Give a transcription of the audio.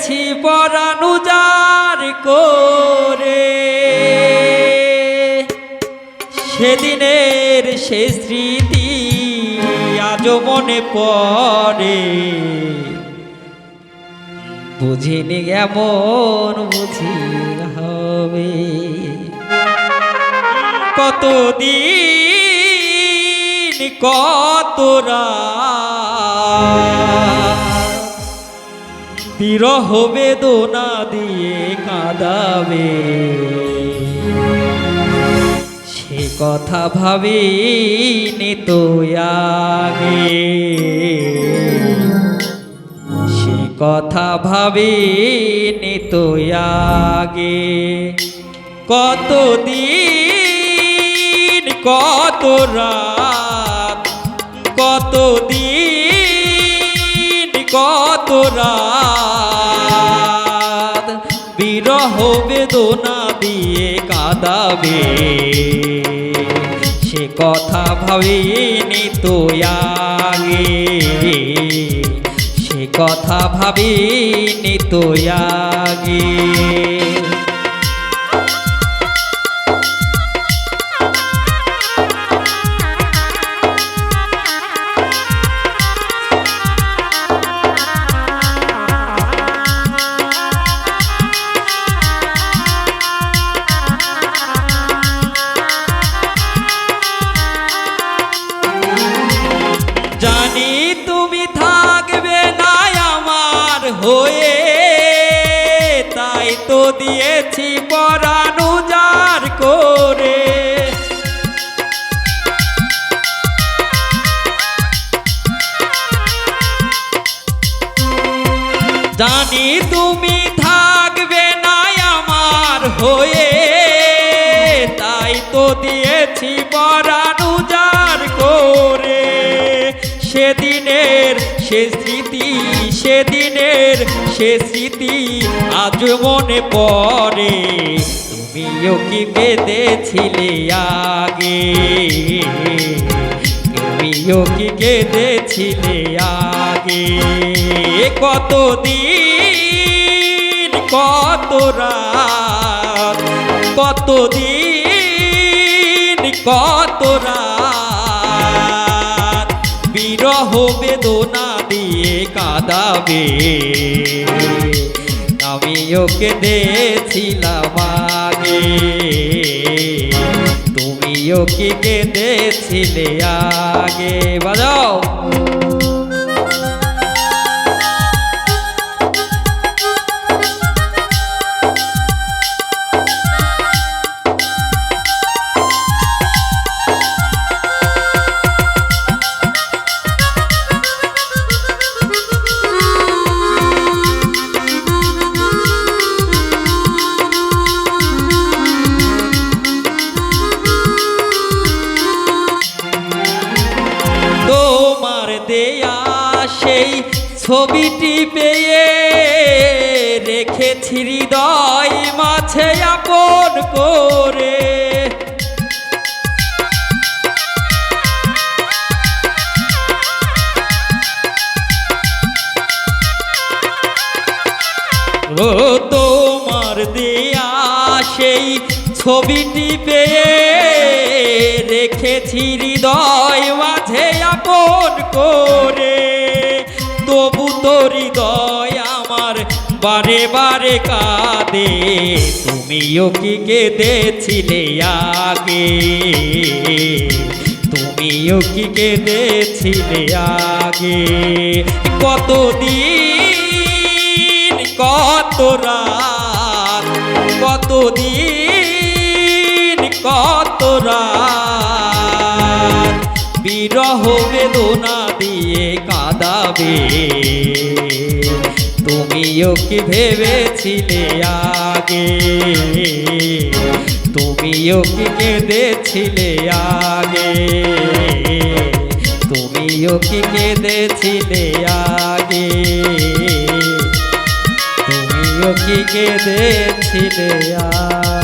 দিয়েছি পরাণ উজাড় করে, সেদিনের সে স্মৃতি আজও মনে পড়ে। বুঝিনি এমন বুঝি হবে, কতদিন কত রাত বিরহ বেদনা দিয়ে কাঁদাবে। সে কথা ভাবিনি তো আগে, সে কথা ভাবিনি তো আগে। কতদিন কত রাত, কতদিন কত রাত বিরহ বেদনা দিয়ে কাঁদাবে। সে কথা ভাবিনি তো আগে, সে কথা ভাবিনি তো আগে। জানি তুমি থাকবে না আমার হয়ে, তাই তো দিয়েছি পরাণ উজাড় করে। জানি তুমি থাকবে না আমার হয়ে, তাই তো দিয়েছি পরাণ উজাড় করে। সেদিনের সে স্মৃতি, সেদিনের সে স্মৃতি আজ মনে পড়ে। তুমিও কি কেঁদেছিলে আগে, তুমিও কি কেঁদেছিলে আগে। কতদিন কত রাত, কতদিন কত রাত বিরহ বেদনা দিয়ে কাঁদাবে। আমিও কেঁদেছিলাম আগে, তুমিও কি কেঁদেছিলে আগে। বাজাও। তোমার দেয়া সেই ছবিটি পেয়ে রেখেছি হৃদয় মাঝে আপন করে। ও তোমার দেয়া সেই ছবিটি পেয়ে রেখেছি হৃদয় মাঝে আপন করে। তবু তো হৃদয় আমার বারে বারে কাঁদে। তুমিও কি কেঁদেছিলে আগে, তুমিও কি কেঁদেছিলে আগে। কতদিন কত রাত, কতদিন কত রাত বিরহ বেদনা দিয়ে কাঁদাবে। তুমিও কি ভেবেছিলে আগে, তুমিও কি কেঁদেছিলে আগে, তুমিও কি কেঁদেছিলে আগে, তুমিও কি কেঁদেছিলে আগে।